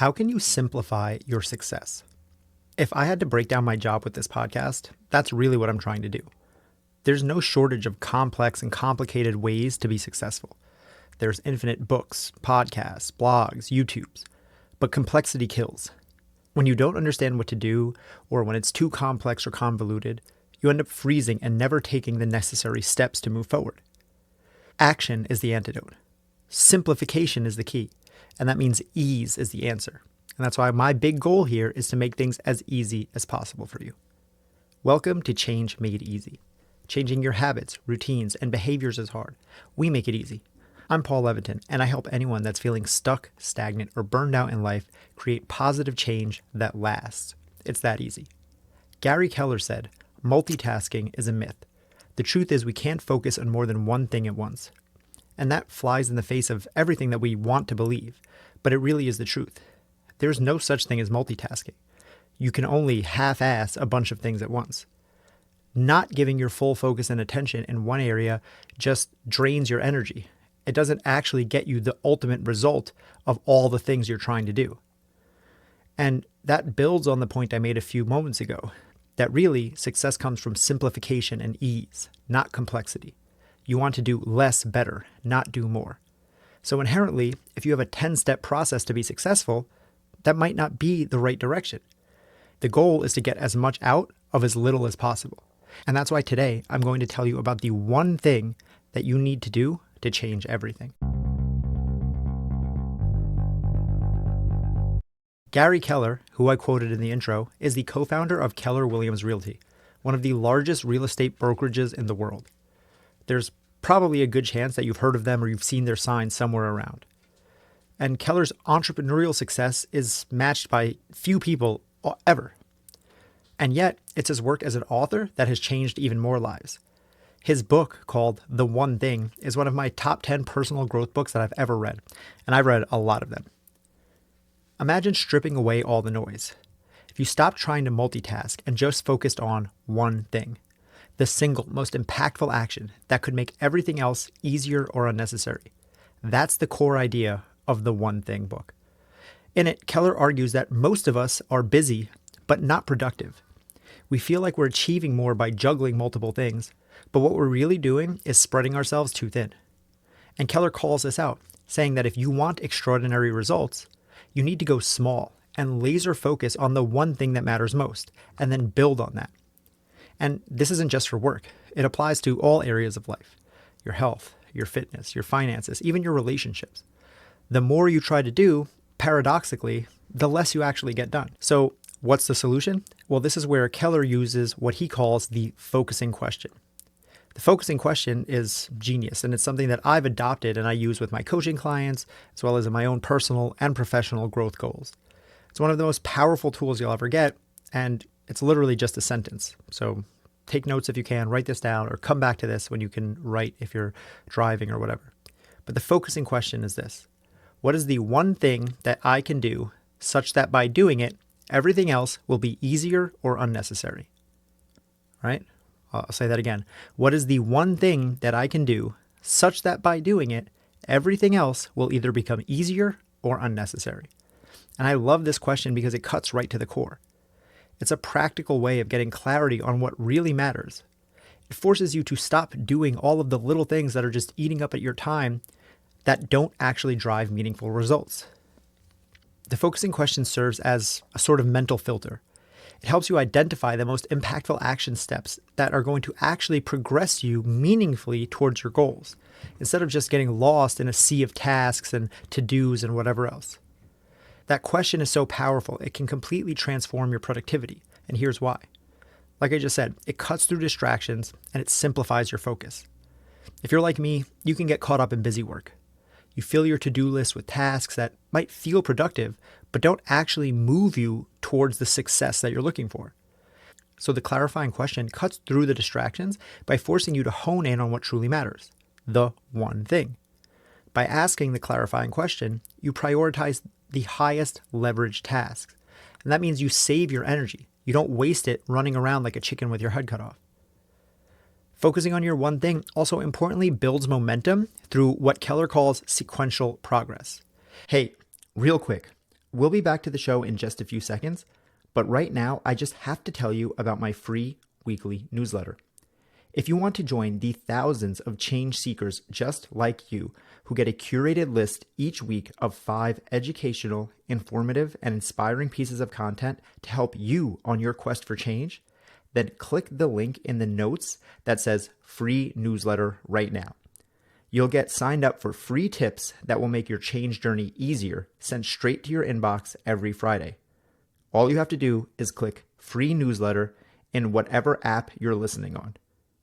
How can you simplify your success? If I had to break down my job with this podcast, that's really what I'm trying to do. There's no shortage of complex and complicated ways to be successful. There's infinite books, podcasts, blogs, YouTubes, but complexity kills. When you don't understand what to do, or when it's too complex or convoluted, you end up freezing and never taking the necessary steps to move forward. Action is the antidote. Simplification is the key, and that means ease is the answer. And that's why my big goal here is to make things as easy as possible for you. Welcome to Change Made Easy. Changing your habits, routines, and behaviors is hard. We make it easy. I'm Paul Leviton, and I help anyone that's feeling stuck, stagnant, or burned out in life create positive change that lasts. It's that easy. Gary Keller said, multitasking is a myth. The truth is we can't focus on more than one thing at once. And that flies in the face of everything that we want to believe, but it really is the truth. There's no such thing as multitasking. You can only half-ass a bunch of things at once. Not giving your full focus and attention in one area just drains your energy. It doesn't actually get you the ultimate result of all the things you're trying to do. And that builds on the point I made a few moments ago, that really success comes from simplification and ease, not complexity. You want to do less better, not do more. So inherently, if you have a 10-step process to be successful, that might not be the right direction. The goal is to get as much out of as little as possible. And that's why today I'm going to tell you about the one thing that you need to do to change everything. Gary Keller, who I quoted in the intro, is the co-founder of Keller Williams Realty, one of the largest real estate brokerages in the world. There's probably a good chance that you've heard of them or you've seen their sign somewhere around. And Keller's entrepreneurial success is matched by few people ever. And yet, it's his work as an author that has changed even more lives. His book, called The One Thing, is one of my top 10 personal growth books that I've ever read, and I've read a lot of them. Imagine stripping away all the noise. If you stopped trying to multitask and just focused on one thing, the single most impactful action that could make everything else easier or unnecessary. That's the core idea of the One Thing book. In it, Keller argues that most of us are busy, but not productive. We feel like we're achieving more by juggling multiple things, but what we're really doing is spreading ourselves too thin. And Keller calls this out, saying that if you want extraordinary results, you need to go small and laser focus on the one thing that matters most, and then build on that. And this isn't just for work. It applies to all areas of life. Your health, your fitness, your finances, even your relationships. The more you try to do, paradoxically, the less you actually get done. So what's the solution? Well, this is where Keller uses what he calls the focusing question. The focusing question is genius, and it's something that I've adopted and I use with my coaching clients, as well as in my own personal and professional growth goals. It's one of the most powerful tools you'll ever get, and it's literally just a sentence. So take notes if you can, write this down, or come back to this when you can write if you're driving or whatever. But the focusing question is this. What is the one thing that I can do such that by doing it, everything else will be easier or unnecessary? Right? I'll say that again. What is the one thing that I can do such that by doing it, everything else will either become easier or unnecessary? And I love this question because it cuts right to the core. It's a practical way of getting clarity on what really matters. It forces you to stop doing all of the little things that are just eating up at your time that don't actually drive meaningful results. The focusing question serves as a sort of mental filter. It helps you identify the most impactful action steps that are going to actually progress you meaningfully towards your goals, instead of just getting lost in a sea of tasks and to-dos and whatever else. That question is so powerful, it can completely transform your productivity, and here's why. Like I just said, it cuts through distractions and it simplifies your focus. If you're like me, you can get caught up in busy work. You fill your to-do list with tasks that might feel productive, but don't actually move you towards the success that you're looking for. So the clarifying question cuts through the distractions by forcing you to hone in on what truly matters, the one thing. By asking the clarifying question, you prioritize the highest leverage tasks. And that means you save your energy. You don't waste it running around like a chicken with your head cut off. Focusing on your one thing also importantly builds momentum through what Keller calls sequential progress. Hey, real quick, We'll be back to the show in just a few seconds, but right now I just have to tell you about my free weekly newsletter. If you want to join the thousands of change seekers just like you who get a curated list each week of 5 educational, informative, and inspiring pieces of content to help you on your quest for change, then click the link in the notes that says free newsletter right now. You'll get signed up for free tips that will make your change journey easier, sent straight to your inbox every Friday. All you have to do is click free newsletter in whatever app you're listening on.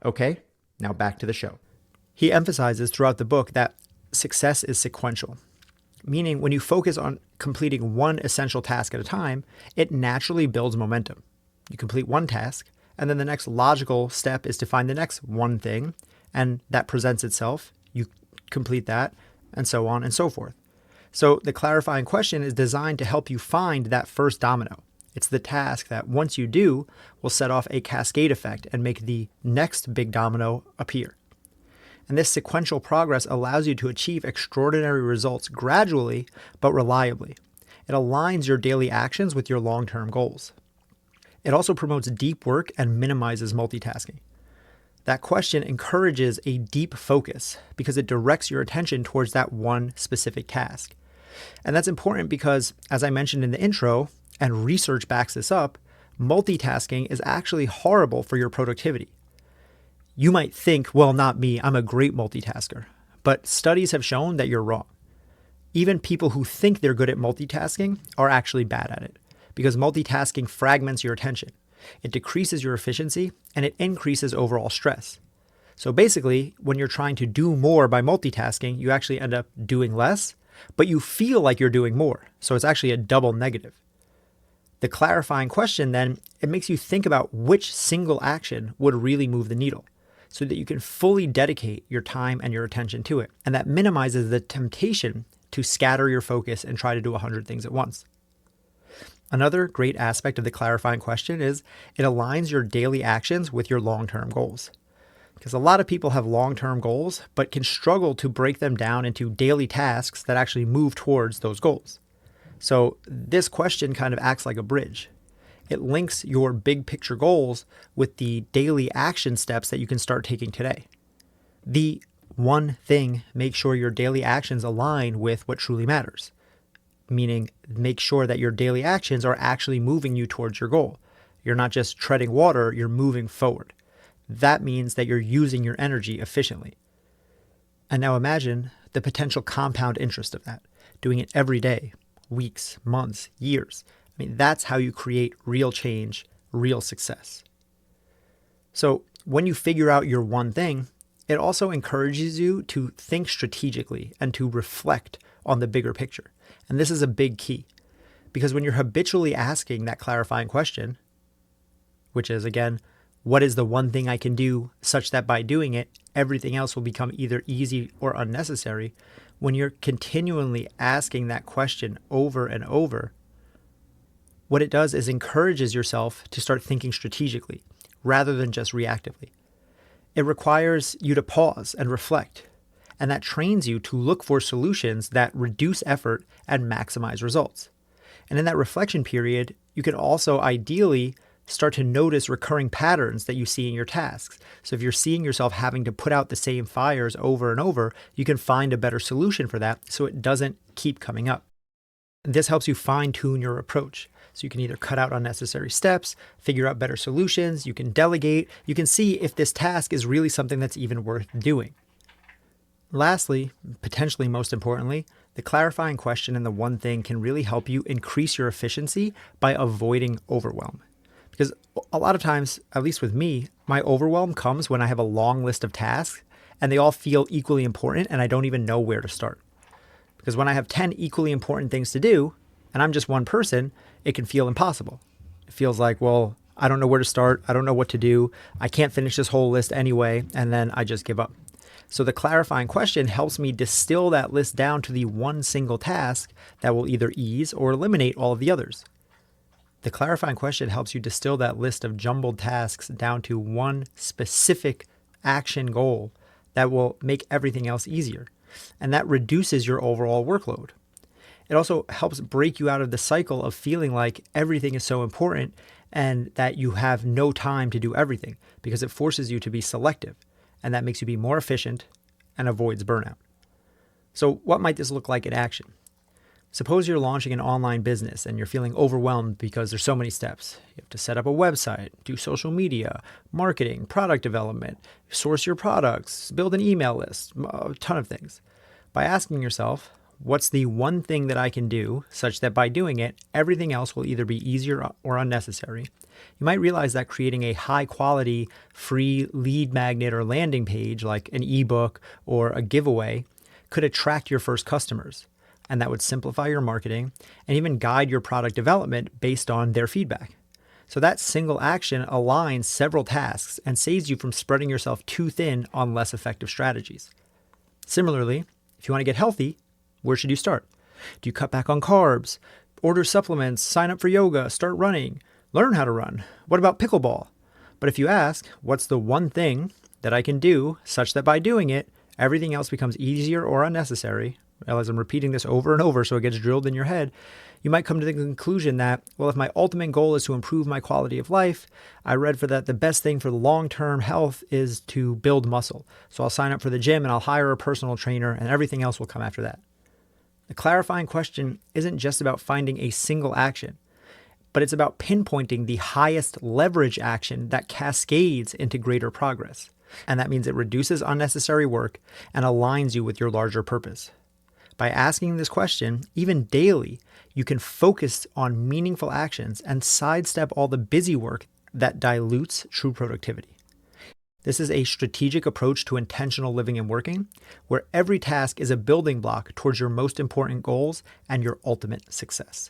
Okay, now back to the show. He emphasizes throughout the book that success is sequential, meaning when you focus on completing one essential task at a time, it naturally builds momentum. You complete one task, and then the next logical step is to find the next one thing, and that presents itself. You complete that, and so on and so forth. So the clarifying question is designed to help you find that first domino. It's the task that once you do will set off a cascade effect and make the next big domino appear. And this sequential progress allows you to achieve extraordinary results gradually but reliably. It aligns your daily actions with your long-term goals. It also promotes deep work and minimizes multitasking. That question encourages a deep focus because it directs your attention towards that one specific task. And that's important because, as I mentioned in the intro, and research backs this up, multitasking is actually horrible for your productivity. You might think, well, not me, I'm a great multitasker. But studies have shown that you're wrong. Even people who think they're good at multitasking are actually bad at it because multitasking fragments your attention. It decreases your efficiency and it increases overall stress. So basically, when you're trying to do more by multitasking, you actually end up doing less, but you feel like you're doing more. So it's actually a double negative. The clarifying question then, it makes you think about which single action would really move the needle so that you can fully dedicate your time and your attention to it. And that minimizes the temptation to scatter your focus and try to do 100 things at once. Another great aspect of the clarifying question is it aligns your daily actions with your long-term goals. Because a lot of people have long-term goals, but can struggle to break them down into daily tasks that actually move towards those goals. So this question kind of acts like a bridge. It links your big picture goals with the daily action steps that you can start taking today. The one thing, make sure your daily actions align with what truly matters. Meaning, make sure that your daily actions are actually moving you towards your goal. You're not just treading water, you're moving forward. That means that you're using your energy efficiently. And now imagine the potential compound interest of that, doing it every day, weeks, months, years. I mean, that's how you create real change, real success. So when you figure out your one thing, it also encourages you to think strategically and to reflect on the bigger picture. And this is a big key because when you're habitually asking that clarifying question, which is again, what is the one thing I can do such that by doing it, everything else will become either easy or unnecessary. When you're continually asking that question over and over, what it does is encourages yourself to start thinking strategically rather than just reactively. It requires you to pause and reflect, and that trains you to look for solutions that reduce effort and maximize results. And in that reflection period, you can also ideally start to notice recurring patterns that you see in your tasks. So if you're seeing yourself having to put out the same fires over and over, you can find a better solution for that so it doesn't keep coming up. And this helps you fine-tune your approach. So you can either cut out unnecessary steps, figure out better solutions, you can delegate, you can see if this task is really something that's even worth doing. Lastly, potentially most importantly, the clarifying question and the one thing can really help you increase your efficiency by avoiding overwhelm. Because a lot of times, at least with me, my overwhelm comes when I have a long list of tasks and they all feel equally important and I don't even know where to start. Because when I have 10 equally important things to do and I'm just one person, it can feel impossible. It feels like, well, I don't know where to start. I don't know what to do. I can't finish this whole list anyway. And then I just give up. So the clarifying question helps me distill that list down to the one single task that will either ease or eliminate all of the others. The clarifying question helps you distill that list of jumbled tasks down to one specific action goal that will make everything else easier. And that reduces your overall workload. It also helps break you out of the cycle of feeling like everything is so important and that you have no time to do everything, because it forces you to be selective, and that makes you be more efficient and avoids burnout. So what might this look like in action? Suppose you're launching an online business and you're feeling overwhelmed because there's so many steps. You have to set up a website, do social media, marketing, product development, source your products, build an email list, a ton of things. By asking yourself, what's the one thing that I can do such that by doing it, everything else will either be easier or unnecessary? You might realize that creating a high quality free lead magnet or landing page like an ebook or a giveaway could attract your first customers. And that would simplify your marketing and even guide your product development based on their feedback. So that single action aligns several tasks and saves you from spreading yourself too thin on less effective strategies. Similarly, if you want to get healthy, where should you start? Do you cut back on carbs, order supplements, sign up for yoga, start running, learn how to run? What about pickleball? But if you ask, what's the one thing that I can do such that by doing it, everything else becomes easier or unnecessary, as I'm repeating this over and over so it gets drilled in your head, you might come to the conclusion that, well, if my ultimate goal is to improve my quality of life, I read for that the best thing for the long-term health is to build muscle. So I'll sign up for the gym and I'll hire a personal trainer and everything else will come after that. The clarifying question isn't just about finding a single action, but it's about pinpointing the highest leverage action that cascades into greater progress. And that means it reduces unnecessary work and aligns you with your larger purpose. By asking this question, even daily, you can focus on meaningful actions and sidestep all the busy work that dilutes true productivity. This is a strategic approach to intentional living and working, where every task is a building block towards your most important goals and your ultimate success.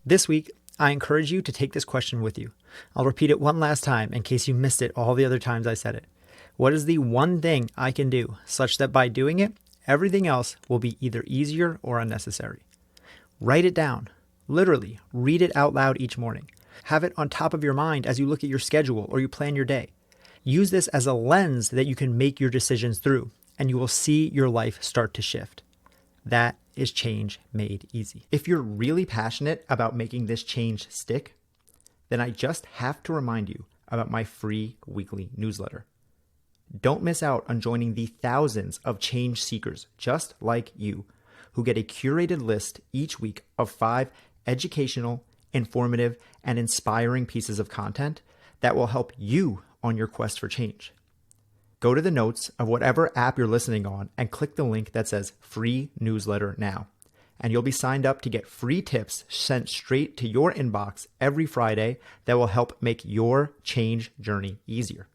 This week, I encourage you to take this question with you. I'll repeat it one last time in case you missed it all the other times I said it. What is the one thing I can do such that by doing it, everything else will be either easier or unnecessary? Write it down. Literally, read it out loud each morning. Have it on top of your mind as you look at your schedule or you plan your day. Use this as a lens that you can make your decisions through, and you will see your life start to shift. That is change made easy. If you're really passionate about making this change stick, then I just have to remind you about my free weekly newsletter. Don't miss out on joining the thousands of change seekers just like you who get a curated list each week of 5 educational, informative, and inspiring pieces of content that will help you on your quest for change. Go to the notes of whatever app you're listening on and click the link that says free newsletter now. And you'll be signed up to get free tips sent straight to your inbox every Friday that will help make your change journey easier.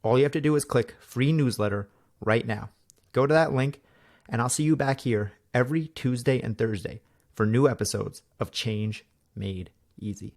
All you have to do is click free newsletter right now. Go to that link and I'll see you back here every Tuesday and Thursday for new episodes of Change Made Easy.